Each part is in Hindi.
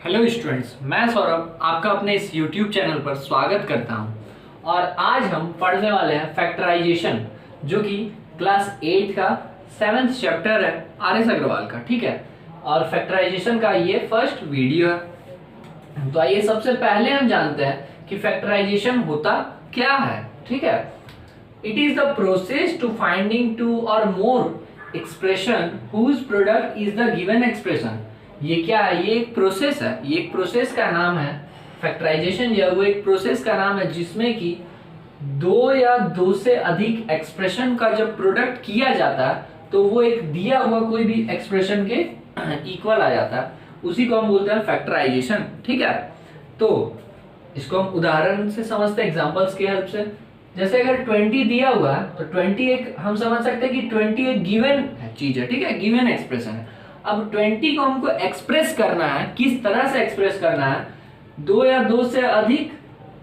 हेलो स्टूडेंट्स, मैं सौरभ आपका अपने इस YouTube चैनल पर स्वागत करता हूं। और आज हम पढ़ने वाले हैं फैक्टराइजेशन, जो कि क्लास 8 का 7th चैप्टर है आर.एस. अग्रवाल का। ठीक है, और फैक्टराइजेशन का ये फर्स्ट वीडियो है। तो आइए सबसे पहले हम जानते हैं कि फैक्टराइजेशन होता क्या है। ठीक है, it is the process to finding two और more expression whose product is the given expression. ये क्या है? ये एक प्रोसेस है, ये एक प्रोसेस का नाम है। फैक्टराइजेशन जो है वो एक प्रोसेस का नाम है जिसमें कि दो या दो से अधिक एक्सप्रेशन का जब प्रोडक्ट किया जाता है तो वो एक दिया हुआ कोई भी एक्सप्रेशन के इक्वल आ जाता है, उसी को हम बोलते हैं फैक्टराइजेशन। ठीक है, तो इसको हम उदाहरण से समझते हैं, एग्जांपल्स की हेल्प से। जैसे अगर 20 दिया हुआ है तो 20 एक हम समझ सकते हैं कि 20 एक गिवन चीज है। ठीक है, गिवन एक्सप्रेशन है। अब 20 को हमको एक्सप्रेस करना है, किस तरह से एक्सप्रेस करना है? दो या दो से अधिक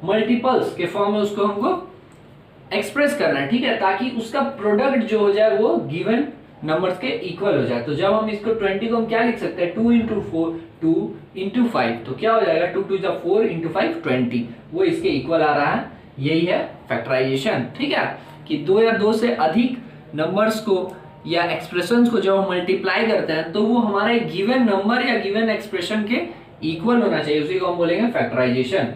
मल्टीपल्स के फॉर्म में उसको हमको एक्सप्रेस करना है। ठीक है, ताकि उसका प्रोडक्ट जो हो जाए वो गिवन नंबर्स के इक्वल हो जाए। तो जब हम इसको 20 को हम क्या लिख सकते हैं? 2 इंटू 4, 2 इंटू 5, तो क्या हो जाएगा? 2 2 4 इंटू 5 20, वो इसके इक्वल आ रहा है। यही है फैक्टराइजेशन। ठीक है, कि दो या दो से अधिक नंबर्स को या एक्सप्रेशंस को जब हम मल्टीप्लाई करते हैं तो वो हमारा एक गिवन नंबर या गिवन एक्सप्रेशन के इक्वल होना चाहिए, उसी को हम बोलेंगे फैक्टराइजेशन।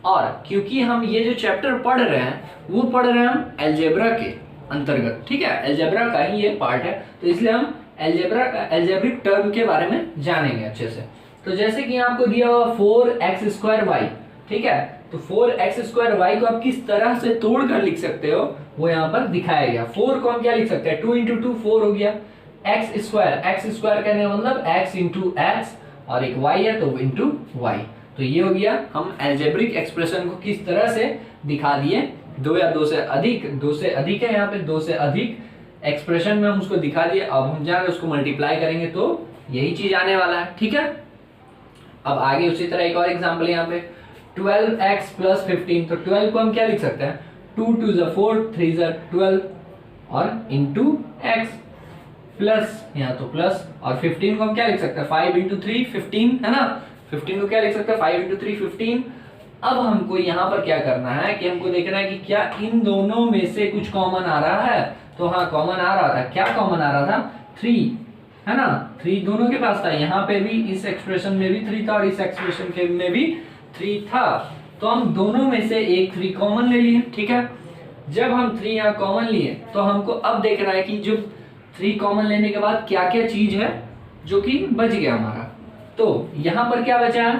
और क्योंकि हम ये जो चैप्टर पढ़ रहे हैं वो पढ़ रहे हैं हम अलजेब्रा के अंतर्गत। ठीक है, अलजेब्रा का ही ये पार्ट है, तो इसलिए हम अलजेब्रिक टर्म के बारे में जानेंगे अच्छे से। तो जैसे कि आपको दिया हुआ 4x² y, ठीक है, तो 4x² y को आप किस तरह से तोड़ कर लिख सकते हो वो यहाँ पर दिखाया गया। 4 को हम क्या लिख सकते हैं? 2 इंटू 2 4 हो गया। x² कहने का मतलब x इंटू एक्स, और एक y है तो इंटू y। तो ये हो गया, हम अलजेब्रिक एक्सप्रेशन को किस तरह से दिखा दिए। दो या दो से अधिक है, यहाँ पे दो से अधिक एक्सप्रेशन में हम उसको दिखा दिए। अब हम जा रहे उसको मल्टीप्लाई करेंगे तो यही चीज आने वाला है। ठीक है, अब आगे उसी तरह एक और एग्जाम्पल यहाँ पे 12x प्लस 15, तो 12 को हम क्या लिख सकते हैं? 2 2 4 3 12 और इंटू एक्स प्लस, यहाँ तो प्लस, और 15 को हम क्या लिख सकते हैं? 5 इंटू 3 15 है ना। 15 को क्या लिख सकते हैं? 5 इंटू 3 15। अब हमको यहाँ पर क्या करना है कि हमको देखना है कि क्या इन दोनों में से कुछ कॉमन आ रहा है। तो हाँ, कॉमन आ रहा था। क्या कॉमन आ रहा था? 3 है ना। 3 दोनों के पास था, यहाँ पे भी इस एक्सप्रेशन में भी 3 था और इस एक्सप्रेशन के में भी 3 था। तो हम दोनों में से एक 3 कॉमन ले लिए। ठीक है, जब हम 3 यहाँ कॉमन लिए तो हमको अब देखना है कि जो 3 कॉमन लेने के बाद क्या क्या चीज है जो कि बच गया हमारा। तो यहाँ पर क्या बचा है?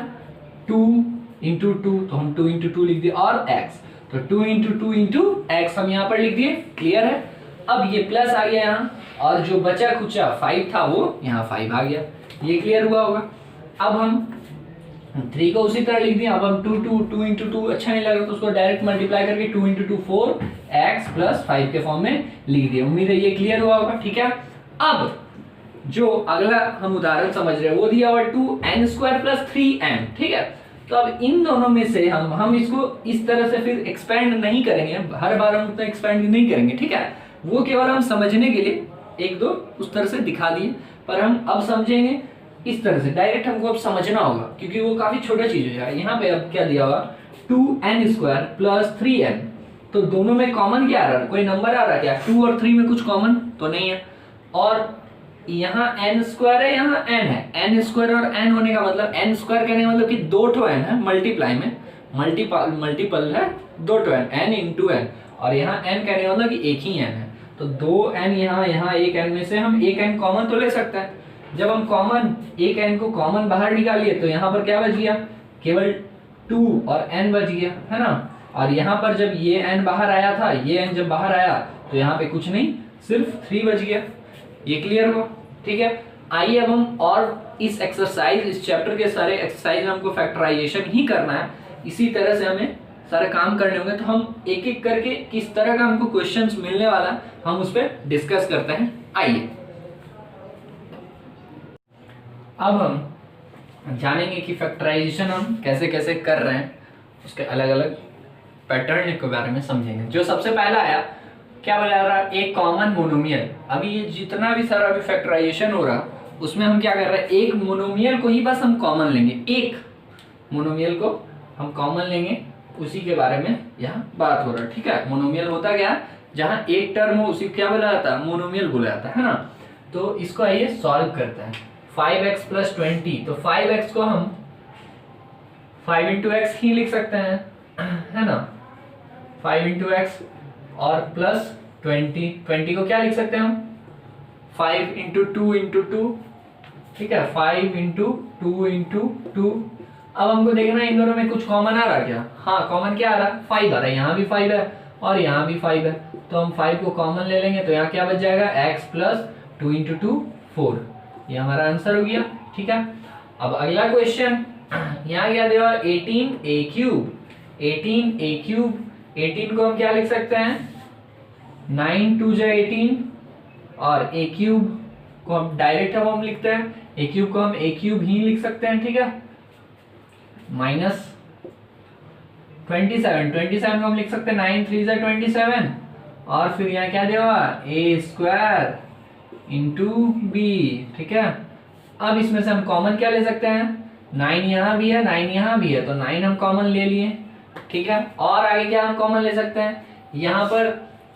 2 इंटू 2, तो हम 2 इंटू 2 लिख दिए, और x, तो 2 इंटू 2 इंटू एक्स हम यहाँ पर लिख दिए। क्लियर है? अब ये प्लस आ गया यहाँ, और जो बचा कुचा 5 था वो यहाँ 5 आ गया। ये क्लियर हुआ होगा। अब हम 3 को उसी तरह लिख दिया। अब हम 2 इंटू 2 अच्छा नहीं लग रहा तो उसको डायरेक्ट मल्टीप्लाई करके 2 इंटू 2 4 x प्लस 5 के फॉर्म में लिख दिया। उम्मीद है ये क्लियर हुआ होगा। ठीक है, अब जो अगला हम उदाहरण समझ रहे हैं वो दिया हुआ 2n² प्लस 3n। ठीक है, तो अब इन दोनों में से हम इसको इस तरह से फिर एक्सपेंड नहीं करेंगे, हर बार हम उतना एक्सपेंड नहीं करेंगे। ठीक है, वो केवल हम समझने के लिए एक दो उस तरह से दिखा दिए, पर हम अब समझेंगे इस तरह से। डायरेक्ट हमको अब समझना होगा क्योंकि वो काफी छोटा चीज हो जाएगा। यहाँ पे अब क्या दिया हुआ? 2n² प्लस 3n, तो दोनों में कॉमन क्या आ रहा है? कोई नंबर आ रहा है क्या? 2 और 3 में कुछ कॉमन तो नहीं है। और यहाँ n² है, यहाँ n है। n² और n होने का मतलब, n² कहने का मतलब कि 2 ठो n है, मल्टीप्लाई में मल्टीपल है 2 ठो n इंटू n, और यहाँ n कहने का मतलब कि एक ही n है। तो 2n यहाँ एक n में से हम एक n कॉमन तो ले सकते हैं। जब हम कॉमन एक n को कॉमन बाहर निकालिए तो यहाँ पर क्या बच गया? केवल 2 और n बच गया, है ना। और यहाँ पर जब ये n बाहर आया था, ये n जब बाहर आया तो यहाँ पे कुछ नहीं, सिर्फ 3 बच गया। ये क्लियर हुआ? ठीक है, आइए अब हम और इस एक्सरसाइज, इस चैप्टर के सारे एक्सरसाइज में हमको फैक्टराइजेशन ही करना है। इसी तरह से हमें सारे काम करने होंगे, तो हम एक एक करके किस तरह का हमको क्वेश्चंस मिलने वाला हम उस पर डिस्कस करते हैं। आइए अब हम जानेंगे कि फैक्टराइजेशन हम कैसे कैसे कर रहे हैं, उसके अलग अलग पैटर्न के बारे में समझेंगे। जो सबसे पहला आया, क्या बता रहा? एक कॉमन मोनोमियल। अभी ये जितना भी सारा भी फैक्टराइजेशन हो रहा उसमें हम क्या कर रहे हैं? एक मोनोमियल को ही बस हम कॉमन लेंगे, एक मोनोमियल को हम कॉमन लेंगे, उसी के बारे में यहाँ बात हो रहा है, ठीक है। मोनोमियल होता क्या, जहाँ एक टर्म हो उसी क्या बोला जाता है, मोनोमियल बोला जाता है ना। तो इसको आइए सॉल्व करते हैं। 5x + 20, तो 5x को हम 5 × x ही लिख सकते हैं, है ना। 5 × x और प्लस 20 को क्या लिख सकते हैं हम, 5 × 2 × 2, ठीक है। 5 × 2 × 2। अब हमको देखना है इन दोनों में कुछ कॉमन आ रहा है क्या। हाँ, कॉमन क्या आ रहा है, 5 आ रहा है। यहाँ भी 5 है और यहाँ भी 5 है, तो हम 5 को कॉमन ले लेंगे, तो यहाँ क्या बच जाएगा, x + 2 × 2 4। ये हमारा आंसर हो गया, ठीक है। अब अगला क्वेश्चन, यहाँ क्या दिया, 18a³। 18a³ 18 को हम क्या लिख सकते हैं, 9 × 2 = 18, और a³ को हम डायरेक्ट हम लिखते हैं, a³ को हम a³ ही लिख सकते हैं, ठीक है। माइनस 27 को हम लिख सकते हैं 9 × 3 = 27, और फिर यहाँ क्या दिया हुआ, a² × b, ठीक है। अब इसमें से हम कॉमन क्या ले सकते हैं, 9 यहाँ भी है, 9 यहाँ भी है, तो 9 हम कॉमन ले लिए, ठीक है। और आगे क्या हम कॉमन ले सकते हैं, यहाँ पर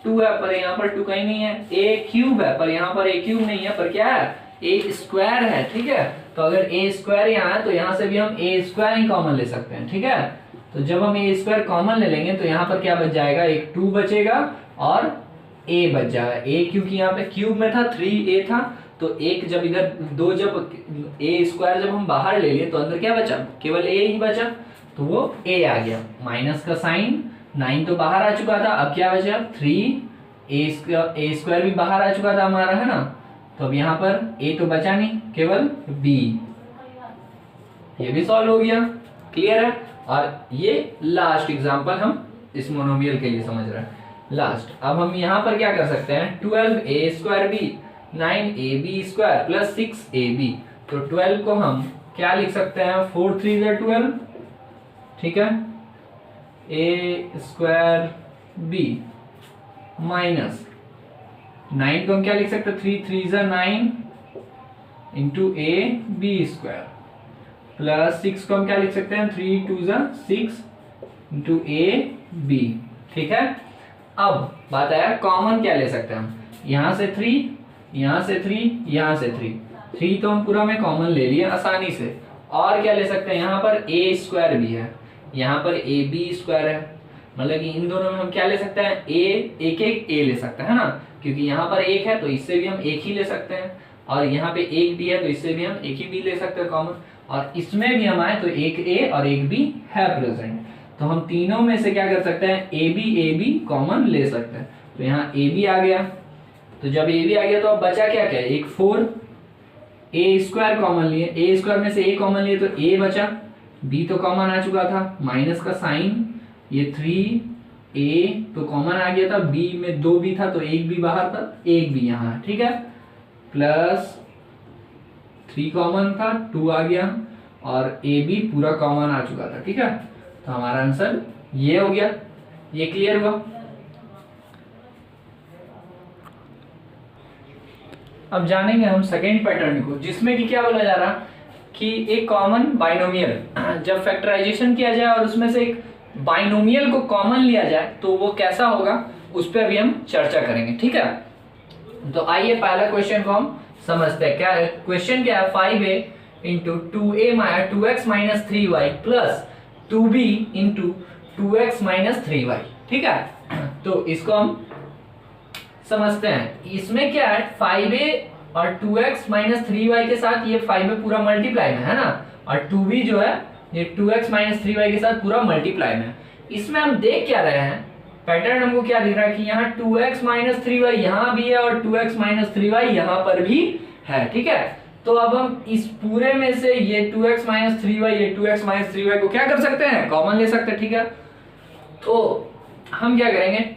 2 है पर यहाँ पर 2 कहीं नहीं है, a³ है पर यहाँ पर a³ नहीं है, पर क्या है, a² है, ठीक है। तो अगर a² यहाँ है तो यहाँ से भी हम a² ही कॉमन ले सकते हैं, ठीक है। तो जब हम a² कॉमन ले लेंगे तो यहाँ पर क्या बच जाएगा, एक 2 बचेगा और a बच जाएगा। a क्योंकि यहाँ पे क्यूब में था, 3a था, तो एक जब इधर 2 जब a² जब हम बाहर ले लिए तो अंदर क्या बचा, केवल a ही बचा, तो वो a आ गया। माइनस का साइन, 9 तो बाहर आ चुका था, अब क्या बचा, 3a² भी बाहर आ चुका था हमारा, है ना। तो अब यहाँ पर a तो बचा नहीं, केवल b। ये भी सॉल्व हो गया, क्लियर है। और ये लास्ट एग्जांपल हम इस मोनोमियल के लिए समझ रहे हैं, लास्ट। अब हम यहाँ पर क्या कर सकते हैं, 12a² b 9ab² + 6ab, तो 12 को हम क्या लिख सकते हैं, 4 × 3 = 12, ठीक है। a² b माइनस 9 को हम क्या लिख सकते हैं, 3 × 3 = 9 × ab² प्लस 6 को हम क्या लिख सकते हैं, 3 × 2 = 6 × ab, ठीक है। अब बात आया कॉमन क्या ले सकते हैं हम, यहाँ से 3, यहाँ से 3, यहाँ से 3 तो हम पूरा में कॉमन ले लिए आसानी से। और क्या ले सकते हैं, यहाँ पर a² भी है, यहाँ पर ab² है, मतलब कि इन दोनों में हम क्या ले सकते हैं, एक a ले सकते हैं, है ना, क्योंकि यहाँ पर 1 है तो इससे भी हम 1 ही ले सकते हैं, और यहाँ पे 1 भी है तो इससे भी हम 1 ही भी ले सकते हैं कॉमन, और इसमें भी हम आए तो एक a और एक b है प्रेजेंट, तो हम तीनों में से क्या कर सकते हैं, ab कॉमन ले सकते हैं। तो यहाँ ab आ गया, तो जब ab आ गया तो अब बचा क्या क्या, एक 4, a² कॉमन लिए, a² में से a कॉमन लिए तो a बचा, b तो कॉमन आ चुका था, माइनस का साइन, ये 3a तो कॉमन आ गया था, b में 2 भी था तो एक भी बाहर था, एक भी यहाँ, ठीक है, प्लस 3 कॉमन था, 2 आ गया, और ab पूरा कॉमन आ चुका था, ठीक है। तो हमारा आंसर ये हो गया, ये क्लियर हुआ। अब जानेंगे हम सेकेंड पैटर्न को, जिसमें कि क्या बोला जा रहा कि एक कॉमन बाइनोमियल जब फैक्टराइजेशन किया जाए और उसमें से एक बाइनोमियल को कॉमन लिया जाए तो वो कैसा होगा, उस पर अभी हम चर्चा करेंगे, ठीक है। तो आइए पहला क्वेश्चन को हम समझते हैं। क्या है क्वेश्चन, क्या है, 5a × 2x - 3y + 2b × 2x - 3y, ठीक है। तो इसको हम समझते हैं। इसमें क्या है, 5a और 2x - 3y के साथ ये 5a पूरा मल्टीप्लाई में है ना, और 2b जो है ये 2x - 3y के साथ पूरा मल्टीप्लाई में। इसमें हम देख क्या रहे हैं, पैटर्न हमको क्या दिख रहा है कि यहाँ 2x - 3y यहाँ भी है और 2x - 3y यहाँ पर भी है, ठीक है। तो अब हम इस पूरे में से ये 2x - 3y, ये 2x - 3y को क्या कर सकते हैं, कॉमन ले सकते हैं, ठीक है। तो हम क्या करेंगे,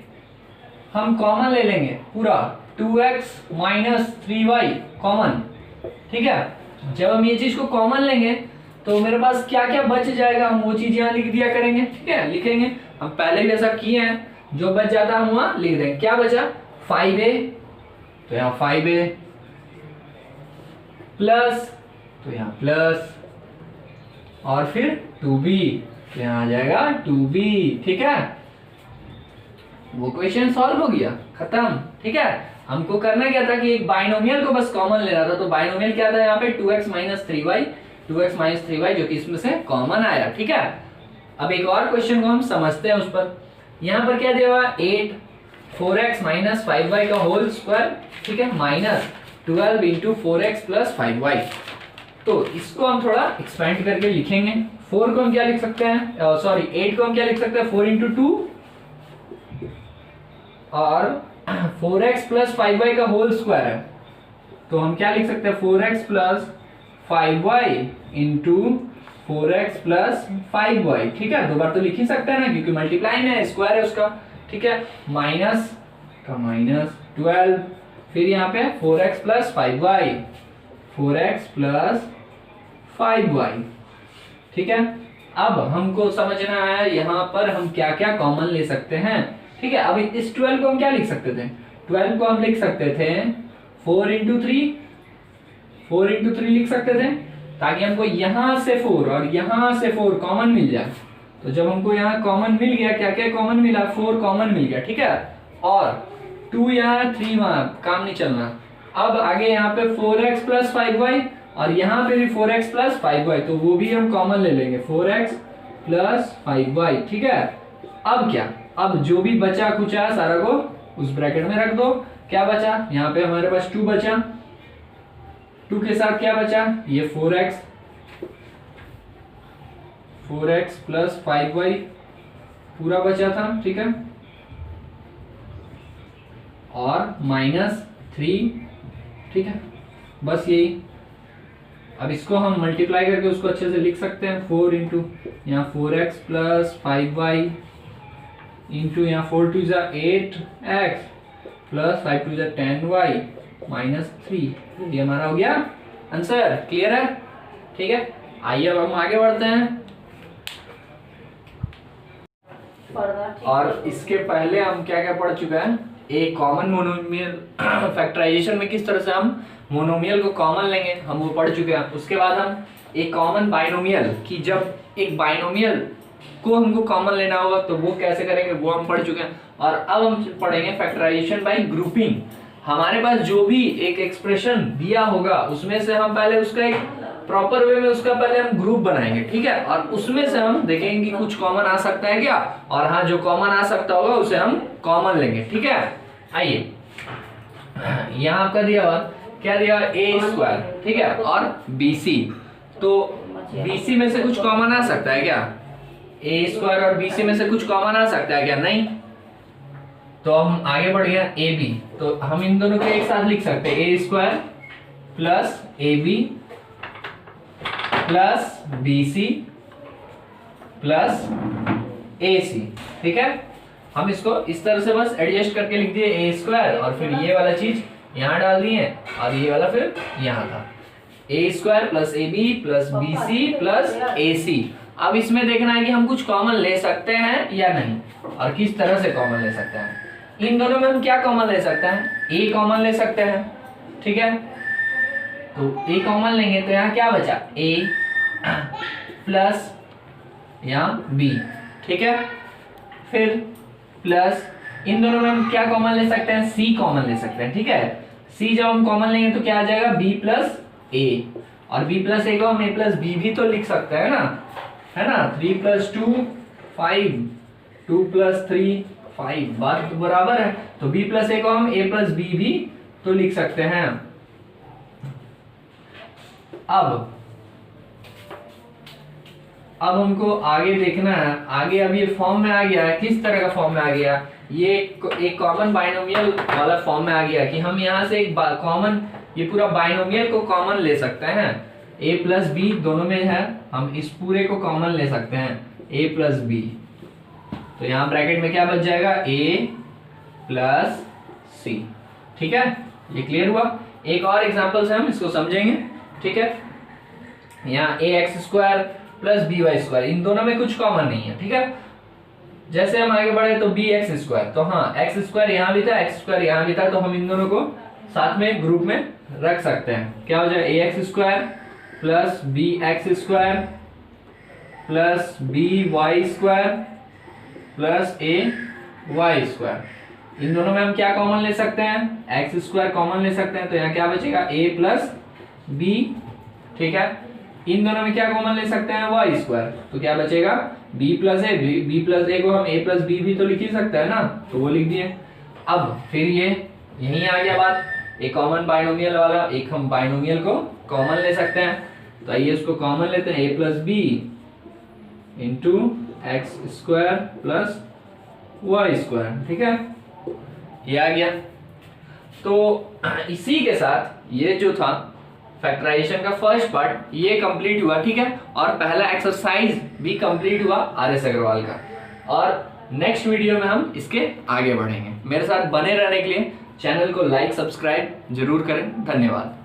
हम कॉमन ले लेंगे पूरा 2x - 3y कॉमन, ठीक है। जब हम ये चीज को कॉमन लेंगे तो मेरे पास क्या क्या बच जाएगा, हम वो चीज यहाँ लिख दिया करेंगे, ठीक है, लिखेंगे। हम पहले भी ऐसा किए हैं, जो बच जाता है हम वहां लिख देंगे। क्या बचा, 5a, तो यहाँ 5a प्लस, तो यहाँ प्लस, और फिर 2b, तो यहाँ आ जाएगा 2b। ठीक है, वो क्वेश्चन सॉल्व हो गया, खत्म। ठीक है, हमको करना क्या था कि एक बाइनोमियल को बस कॉमन लेना था। तो बाइनोमियल क्या था यहाँ पे 2x माइनस 3y जो कि इसमें से कॉमन आया। ठीक है, अब एक और क्वेश्चन को हम समझते हैं उस पर। यहाँ पर क्या दिया हुआ 8 4x माइनस 5y का होल स्क्वायर, ठीक है, minus 12 into 4x plus 5y। तो इसको हम थोड़ा एक्सपेंड करके लिखेंगे। 4 को हम क्या लिख सकते हैं, सॉरी 8 को हम क्या लिख सकते हैं 4 इंटू 2, और 4x प्लस 5y का होल स्क्वायर है, तो हम क्या लिख सकते हैं 4x plus 5y into 4x plus 5y। ठीक है, दो बार तो लिख ही सकते हैं ना, क्योंकि मल्टीप्लाई में स्क्वायर है उसका। ठीक है, माइनस का माइनस 12, फिर यहाँ पे 4x plus 5y, 4x plus 5y। ठीक है, अब हमको समझना है यहाँ पर हम क्या क्या कॉमन ले सकते हैं। ठीक है, अब इस 12 को हम क्या लिख सकते थे, 12 को हम लिख सकते थे 4 इंटू 3 लिख सकते थे, ताकि हमको यहाँ से 4 और यहाँ से 4 कॉमन मिल जाए। तो जब हमको यहाँ कॉमन मिल गया, क्या क्या कॉमन मिला, 4 कॉमन मिल गया। ठीक है, और 2 यहाँ 3 वहां, काम नहीं चलना। अब आगे यहाँ पे 4x प्लस 5y और यहाँ पे भी 4x प्लस 5y, तो वो भी हम कॉमन ले लेंगे 4x प्लस 5y। ठीक है, अब क्या, अब जो भी बचा कुचा सारा को उस ब्रैकेट में रख दो। क्या बचा, यहाँ पे हमारे पास 2 बचा, 2 के साथ क्या बचा, ये 4x प्लस 5y पूरा बचा था। ठीक है, और माइनस 3। ठीक है, बस यही। अब इसको हम मल्टीप्लाई करके उसको अच्छे से लिख सकते हैं 4 इंटू यहाँ 4x प्लस 5y इंटू यहाँ 4 टू जा 8x प्लस 5 टू जा 10y माइनस 3। ये हमारा हो गया आंसर। क्लियर है? ठीक है, आइए अब हम आगे बढ़ते हैं। और इसके पहले हम क्या क्या पढ़ चुके हैं, एक कॉमन मोनोमियल फैक्टराइजेशन में किस तरह से हम मोनोमियल को कॉमन लेंगे, हम वो पढ़ चुके हैं। उसके बाद हम एक कॉमन बाइनोमियल की, जब एक बाइनोमियल को हमको कॉमन लेना होगा तो वो कैसे करेंगे, वो हम पढ़ चुके हैं। और अब हम पढ़ेंगे फैक्टराइजेशन बाय ग्रुपिंग। हमारे पास जो भी एक एक्सप्रेशन दिया होगा उसमें से हम पहले उसका एक प्रॉपर वे में उसका पहले हम ग्रुप बनाएंगे। ठीक है, और उसमें से हम देखेंगे कि कुछ कॉमन आ सकता है क्या, और हाँ जो कॉमन आ सकता होगा उसे हम कॉमन लेंगे। ठीक है, आइए यहाँ आपका दिया हुआ क्या दिया, ए स्क्वायर, ठीक है, और बीसी। तो बीसी में से कुछ कॉमन आ सकता है क्या, ए स्क्वायर और बीसी में से कुछ कॉमन आ सकता है क्या, नहीं। तो हम आगे बढ़ गया ए बी, तो हम इन दोनों को एक साथ लिख सकते हैं, A square plus A B plus B C plus A C. ठीक है, हम इसको इस तरह से बस एडजस्ट करके लिख दिए ए स्क्वायर, और फिर ये वाला चीज यहाँ डाल दिए और ये वाला फिर यहाँ था, A square plus A B plus B C plus A C. अब इसमें देखना है कि हम कुछ कॉमन ले सकते हैं या नहीं, और किस तरह से कॉमन ले सकते हैं। इन दोनों में हम क्या कॉमन ले सकते हैं, ए कॉमन ले सकते हैं। ठीक है, तो ए कॉमन लेंगे तो यहाँ क्या बचा, ए प्लस यहाँ बी। ठीक है, फिर प्लस इन दोनों में हम क्या कॉमन ले सकते हैं, सी कॉमन ले सकते हैं। ठीक है, सी जब हम कॉमन लेंगे तो क्या आ जाएगा, बी प्लस ए, और बी प्लस ए को हम ए प्लस बी भी तो लिख सकते हैं ना, है ना। 3 प्लस 2 5, 2 प्लस 3 5, बात तो बराबर है। तो बी प्लस ए को हम ए प्लस बी भी तो लिख सकते हैं। अब हमको आगे देखना है, आगे अब ये फॉर्म में आ गया है, किस तरह का फॉर्म में आ गया, ये एक कॉमन बाइनोमियल वाला फॉर्म में आ गया कि हम यहाँ से एक कॉमन, ये पूरा बाइनोमियल को कॉमन ले सकते हैं। a प्लस बी दोनों में है, हम इस पूरे को कॉमन ले सकते हैं, a प्लस बी। तो यहाँ ब्रैकेट में क्या बच जाएगा, a प्लस सी। ठीक है, ये क्लियर हुआ। एक और एग्जांपल से हम इसको समझेंगे। ठीक है, यहाँ A X square plus B Y square, इन दोनों में कुछ कॉमन नहीं है। ठीक है, जैसे हम आगे बढ़े तो बी एक्स स्क्वायर, तो हाँ एक्स स्क्वायर यहाँ भी था, एक्स स्क्वायर यहाँ भी था, तो हम इन दोनों को साथ में ग्रुप में रख सकते हैं। क्या हो जाएगा, A X square plus B X square plus B Y square plus A Y square. इन दोनों में हम क्या कॉमन ले सकते हैं, एक्स स्क्वायर कॉमन ले सकते हैं, तो यहाँ क्या बचेगा ए प्लस बी। ठीक है, इन दोनों में क्या कॉमन ले सकते हैं, वाई स्क्वायर, तो क्या बचेगा B plus A. B plus ए को हम ए प्लस बी भी तो लिख ही सकते हैं ना, तो वो लिख दिए। अब फिर ये यही आ गया बात, एक कॉमन बाइनोमियल वाला, एक हम बाइनोमियल को कॉमन ले सकते हैं, तो आइए इसको कॉमन लेते हैं, A plus B into X square plus Y square. ठीक है, ये आ गया। तो इसी के साथ ये जो था फैक्टराइजेशन का फर्स्ट पार्ट ये कंप्लीट हुआ। ठीक है, और पहला एक्सरसाइज भी कंप्लीट हुआ RS अग्रवाल का, और नेक्स्ट वीडियो में हम इसके आगे बढ़ेंगे। मेरे साथ बने रहने के लिए चैनल को लाइक सब्सक्राइब जरूर करें। धन्यवाद।